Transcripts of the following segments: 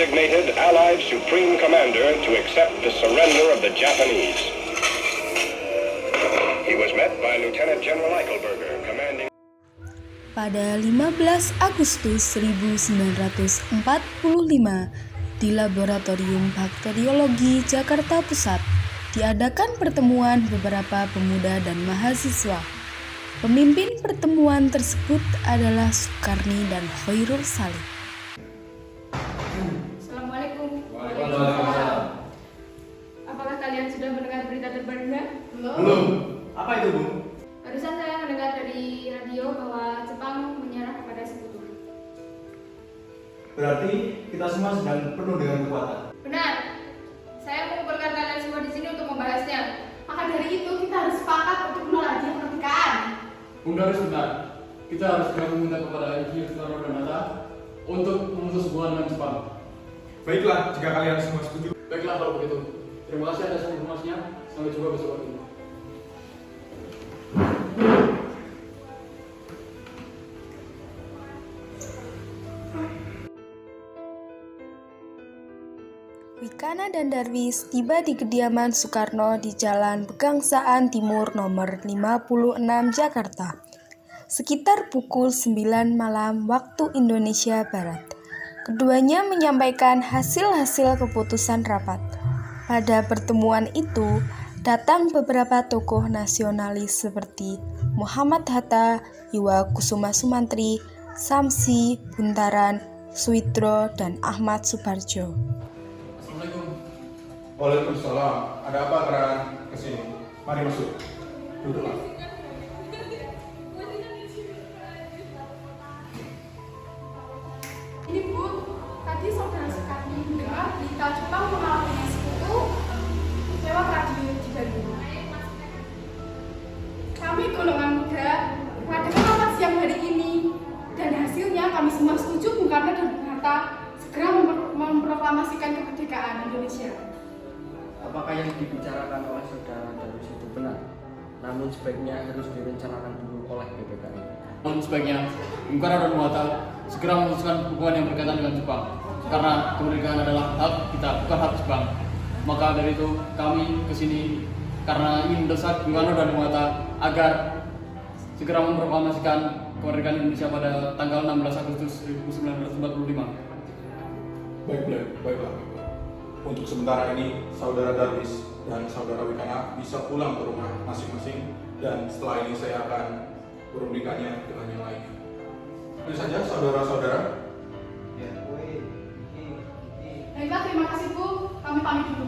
designated Allied Supreme Commander to accept the surrender of the Japanese. He was met by Lieutenant General Eichelberger, commanding. Pada 15 Agustus 1945, di Laboratorium Bakteriologi Jakarta Pusat, diadakan pertemuan beberapa pemuda dan mahasiswa. Pemimpin pertemuan tersebut adalah Sukarni dan Khairul Salih. Assalamualaikum. Waalaikumsalam. Apakah kalian sudah mendengar berita terbarunya? Belum. Apa itu, Bu? Barusan saya mendengar dari radio bahwa Jepang menyerah kepada Sekutu. Berarti kita semua sedang penuh dengan kekuatan. Benar. Saya mengumpulkan kalian semua di sini untuk membahasnya. Maka dari itu kita harus sepakat untuk menolak kemerdekaan. Bung Darwis benar. Kita harus segera meminta kepada Insinyur Soekarno dan Hatta untuk memutus hubungan dengan Jepang. Baiklah, jika kalian semua setuju. Baiklah kalau begitu. Terima kasih atas informasinya. Sampai jumpa besok pagi. Wikana dan Darwis tiba di kediaman Soekarno di Jalan Pegangsaan Timur nomor 56 Jakarta, sekitar pukul 9 malam waktu Indonesia Barat. Keduanya menyampaikan hasil-hasil keputusan rapat. Pada pertemuan itu, datang beberapa tokoh nasionalis seperti Muhammad Hatta, Iwa Kusuma Sumantri, Samsi, Buntaran, Suitro, dan Ahmad Suparjo. Waalaikumsalam. Ada apa kalian kesini? Mari masuk. Duduklah. Ini Bu, tadi saudara Sukarni mendengar berita Jepang mengalami sekutu lewat radio di Bandung. Kami golongan muda mengadakan rapat siang hari ini dan hasilnya kami semua setuju Bung Karno dan Bung Hatta segera memproklamasikan kemerdekaan Indonesia. Apakah yang dibicarakan oleh saudara Darwis itu benar? Namun sebaiknya harus direncanakan dulu oleh PPKI. Namun sebaiknya Bung Karno dan Bung Hatta segera memutuskan hubungan yang berkaitan dengan Jepang. Karena kemerdekaan adalah hak kita, bukan hak Jepang. Maka dari itu kami kesini karena ingin mendesak Bung Karno dan Bung Hatta agar segera memproklamasikan kemerdekaan Indonesia pada tanggal 16 Agustus 1945. Baiklah. Untuk sementara ini, Saudara Darwis dan Saudara Wikana bisa pulang ke rumah masing-masing dan setelah ini saya akan berundingkannya dengan yang lainnya. Itu saja, saudara-saudara. Baiklah, terima kasih Bu. Kami pamit dulu.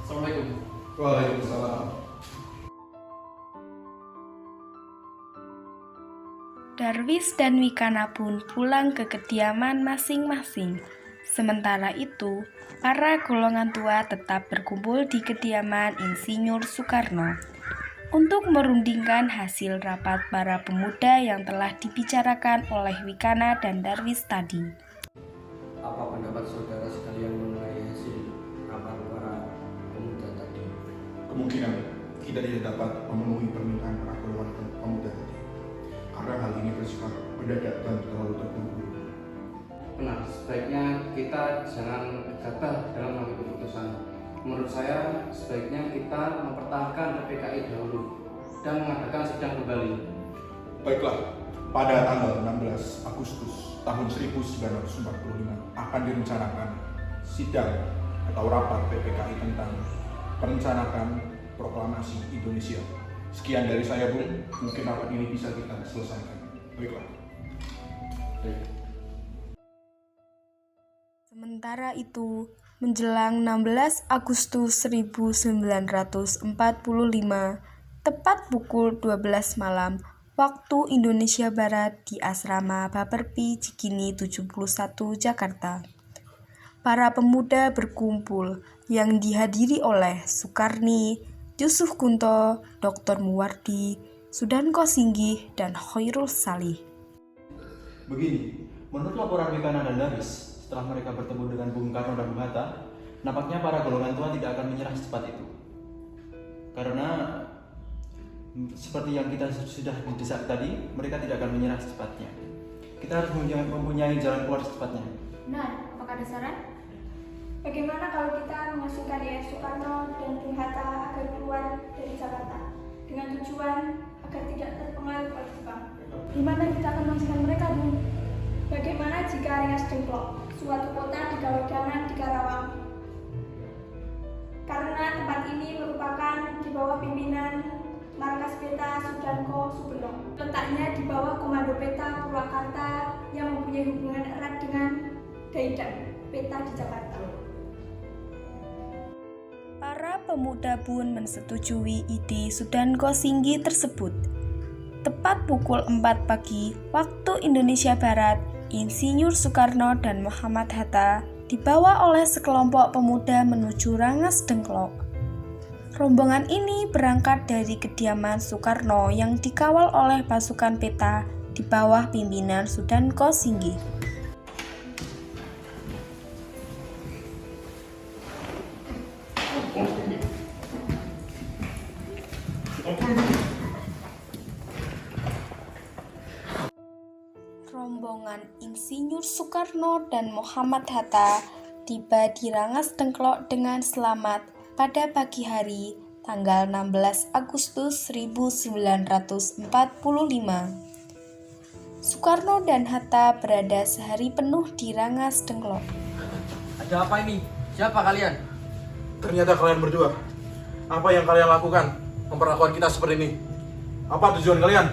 Assalamualaikum. Waalaikumsalam. Darwis dan Wikana pun pulang ke kediaman masing-masing. Sementara itu, para golongan tua tetap berkumpul di kediaman Insinyur Soekarno untuk merundingkan hasil rapat para pemuda yang telah dibicarakan oleh Wikana dan Darwis tadi. Apa pendapat saudara sekalian mengenai hasil rapat para pemuda tadi? Kemungkinan kita tidak dapat memenuhi permintaan para golongan pemuda tadi karena hal ini bersifat mendadak dan terlalu terburu-buru. Benar, sebaiknya kita jangan gegabah dalam mengambil keputusan. Menurut saya, sebaiknya kita mempertahankan PPKI dahulu dan mengadakan sidang kembali. Baiklah, pada tanggal 16 Agustus tahun 1945 akan direncanakan sidang atau rapat PPKI tentang perencanaan proklamasi Indonesia. Sekian dari saya, Bung. Mungkin rapat ini bisa kita selesaikan. Baiklah. Sementara itu, menjelang 16 Agustus 1945, tepat pukul 12 malam, waktu Indonesia Barat di Asrama Baperpi Cikini 71 Jakarta. Para pemuda berkumpul yang dihadiri oleh Sukarni, Yusuf Kunto, Dr. Muwardi, Sudanko Singgih, dan Khairul Salih. Begini, menurut laporan Wikana dan Darwis, setelah mereka bertemu dengan Bung Karno dan Bung Hatta, nampaknya para golongan tua tidak akan menyerah secepat itu. Karena seperti yang kita sudah didesak tadi, mereka tidak akan menyerah secepatnya. Kita harus mempunyai jalan keluar secepatnya. Benar, apakah ada saran? Bagaimana kalau kita mengasingkan YS Soekarno dan Bung Hatta agar keluar dari Jakarta dengan tujuan agar tidak terpengaruh oleh Jepang? Gimana kita akan mengasingkan mereka, Bung? Bagaimana jika Rengas Dengklok, suatu kota di Kawedangan di Karawang? Karena tempat ini merupakan di bawah pimpinan Markas Peta Sudanko Subenong. Letaknya di bawah Komando Peta Purwakarta yang mempunyai hubungan erat dengan Daidan, Peta di Jakarta. Para pemuda pun mensetujui ide Sudanko Singgi tersebut. Tepat pukul 4 pagi waktu Indonesia Barat, Insinyur Soekarno dan Muhammad Hatta dibawa oleh sekelompok pemuda menuju Rengas Dengklok. Rombongan ini berangkat dari kediaman Soekarno yang dikawal oleh pasukan Peta di bawah pimpinan Sudanko Singgi. Rombongan Insinyur Soekarno dan Muhammad Hatta tiba di Rengas Dengklok dengan selamat pada pagi hari tanggal 16 Agustus 1945. Soekarno dan Hatta berada sehari penuh di Rengas Dengklok. Ada apa ini? Siapa kalian? Ternyata kalian berdua. Apa yang kalian lakukan? Memperlakukan kita seperti ini. Apa tujuan kalian?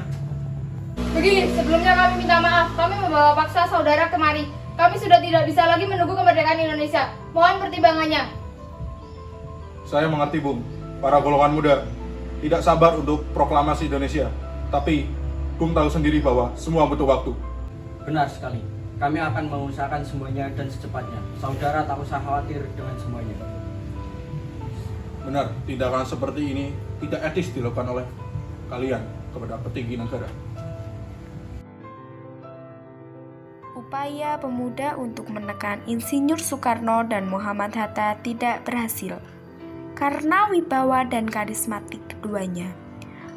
Begini, sebelumnya kami minta maaf. Kami membawa paksa saudara kemari. Kami sudah tidak bisa lagi menunggu kemerdekaan Indonesia. Mohon pertimbangannya. Saya mengerti, Bung. Para golongan muda tidak sabar untuk proklamasi Indonesia. Tapi, Bung tahu sendiri bahwa semua butuh waktu. Benar sekali. Kami akan mengusahakan semuanya dan secepatnya. Saudara tak usah khawatir dengan semuanya. Benar, tindakan seperti ini tidak etis dilakukan oleh kalian kepada petinggi negara. Upaya pemuda untuk menekan Insinyur Soekarno dan Muhammad Hatta tidak berhasil. Karena wibawa dan karismatik keduanya,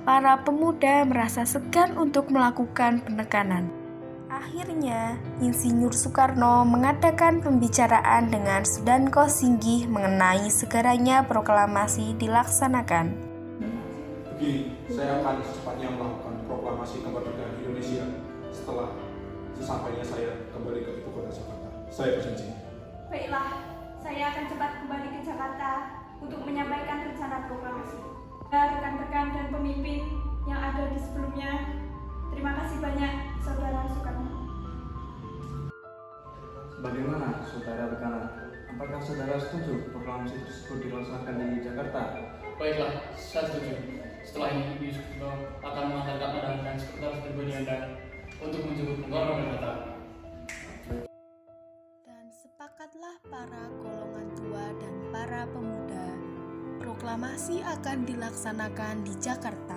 para pemuda merasa segan untuk melakukan penekanan. Akhirnya, Insinyur Soekarno mengadakan pembicaraan dengan Sudanko Singgi mengenai segaranya proklamasi dilaksanakan. Begini, saya akan secepatnya melakukan proklamasi kemerdekaan Indonesia setelah sesampainya saya kembali ke ibu kota Jakarta. Saya berjanji. Baiklah, saya akan cepat kembali ke Jakarta untuk menyampaikan rencana proklamasi. Rekan-rekan dan pemimpin yang ada di sebelumnya, terima kasih banyak, Saudara Soekarno. Bagaimana, Saudara Rekana? Apakah saudara setuju proklamasi tersebut dilaksanakan di Jakarta? Baiklah, saya setuju. Setelah ini, Yusuf akan mengantarkan Anda dan sekretaris pribadi Anda untuk menjemput Bung Karno dan Hatta. Dan sepakatlah para golongan tua dan para pemuda, proklamasi akan dilaksanakan di Jakarta.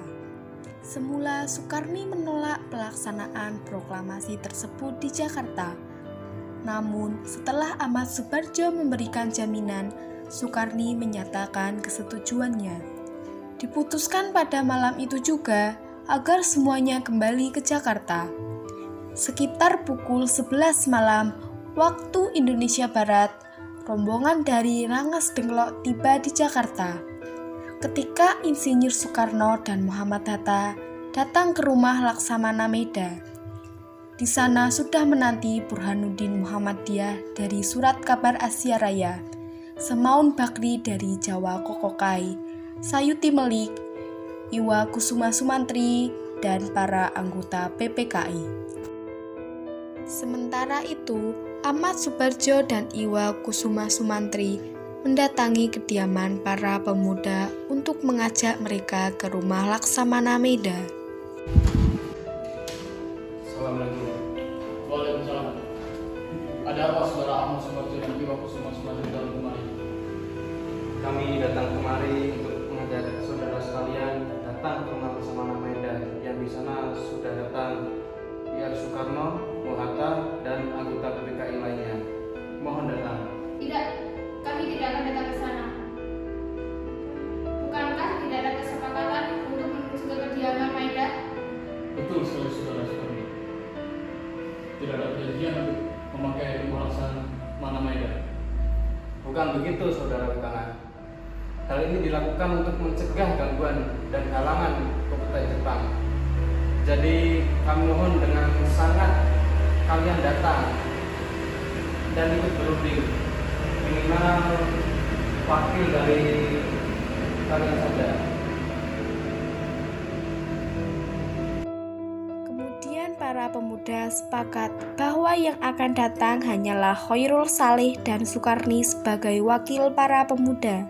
Semula Soekarni menolak pelaksanaan proklamasi tersebut di Jakarta. Namun, setelah Ahmad Subarjo memberikan jaminan, Soekarni menyatakan kesetujuannya. Diputuskan pada malam itu juga agar semuanya kembali ke Jakarta. Sekitar pukul 11 malam waktu Indonesia Barat, rombongan dari Rengas Dengklok tiba di Jakarta. Ketika Insinyur Soekarno dan Muhammad Hatta datang ke rumah Laksamana Meda, di sana sudah menanti Burhanuddin Muhammadiyah dari Surat Kabar Asia Raya, Semaun Bakri dari Jawa Kokokai, Sayuti Melik, Iwa Kusuma Sumantri, dan para anggota PPKI. Sementara itu, Ahmad Subarjo dan Iwa Kusuma Sumantri mendatangi kediaman para pemuda untuk mengajak mereka ke rumah Laksamana Meda. Assalamualaikum. Waalaikumsalam. Ada apa saudara Ahmad Subarjo dan Iwa Kusuma Sumantri dalam kemari? Kami datang kemari untuk mengajak saudara sekalian datang ke rumah Laksamana Meda yang di sana sudah datang Ir Soekarno, Hatta, dan anggota PPKI lainnya. Mohon datang. Tidak, kami tidak akan datang ke sana. Bukankah tidak ada kesepakatan untuk menuju ke kediaman Maeda? Betul sekali saudara Soekarno. Tidak Bukan begitu, Saudara Wikana. Hal ini dilakukan untuk mencegah gangguan dan halangan keputusan Jepang. Jadi kami mohon dengan sangat kalian datang dan ikut berunding, minimal wakil dari kalian saja. Kemudian para pemuda sepakat bahwa yang akan datang hanyalah Khairul Saleh dan Sukarni sebagai wakil para pemuda.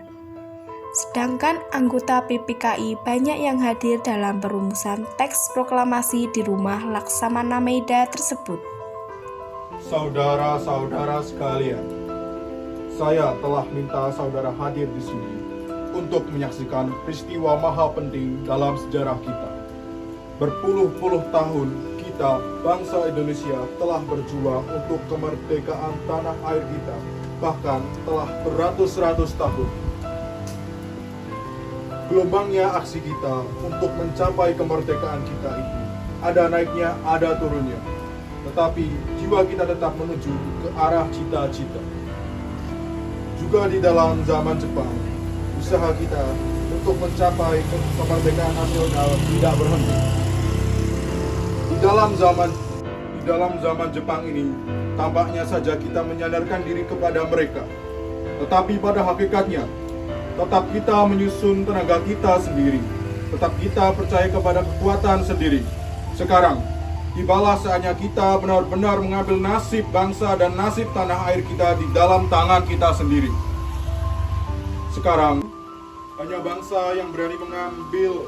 Sedangkan anggota PPKI banyak yang hadir dalam perumusan teks proklamasi di rumah Laksamana Meida tersebut. Saudara-saudara sekalian, saya telah minta saudara hadir di sini untuk menyaksikan peristiwa maha penting dalam sejarah kita. Berpuluh-puluh tahun kita, bangsa Indonesia, telah berjuang untuk kemerdekaan tanah air kita, bahkan telah beratus-ratus tahun. Gelombangnya aksi kita untuk mencapai kemerdekaan kita itu ada naiknya, ada turunnya. Tetapi jiwa kita tetap menuju ke arah cita-cita. Juga di dalam zaman Jepang, usaha kita untuk mencapai kemerdekaan nasional tidak berhenti. Di dalam zaman Jepang ini, tampaknya saja kita menyandarkan diri kepada mereka. Tetapi pada hakikatnya, tetap kita menyusun tenaga kita sendiri. Tetap kita percaya kepada kekuatan sendiri. Sekarang, tibalah saatnya kita benar-benar mengambil nasib bangsa dan nasib tanah air kita di dalam tangan kita sendiri. Sekarang, hanya bangsa yang berani mengambil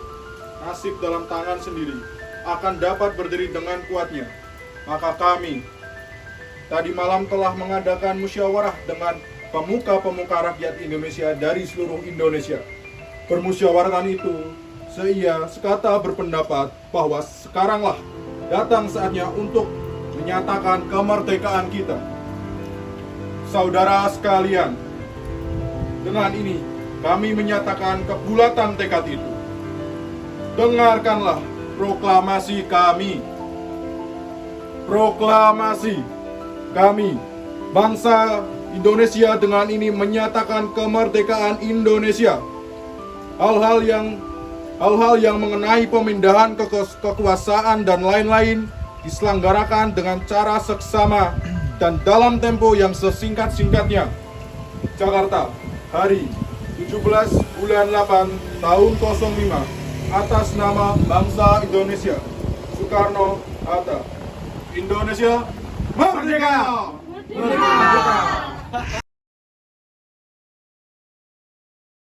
nasib dalam tangan sendiri akan dapat berdiri dengan kuatnya. Maka kami tadi malam telah mengadakan musyawarah dengan pemuka-pemuka rakyat Indonesia dari seluruh Indonesia. Permusyawaratan itu seia sekata berpendapat bahwa sekaranglah datang saatnya untuk menyatakan kemerdekaan kita. Saudara sekalian, dengan ini kami menyatakan kebulatan tekad itu. Dengarkanlah proklamasi kami. Proklamasi kami, bangsa Indonesia, dengan ini menyatakan kemerdekaan Indonesia. Hal-hal yang mengenai pemindahan kekuasaan dan lain-lain diselenggarakan dengan cara seksama dan dalam tempo yang sesingkat-singkatnya. Jakarta, hari 17 bulan 8 tahun 05, atas nama bangsa Indonesia. Soekarno Hatta. Indonesia merdeka! Merdeka!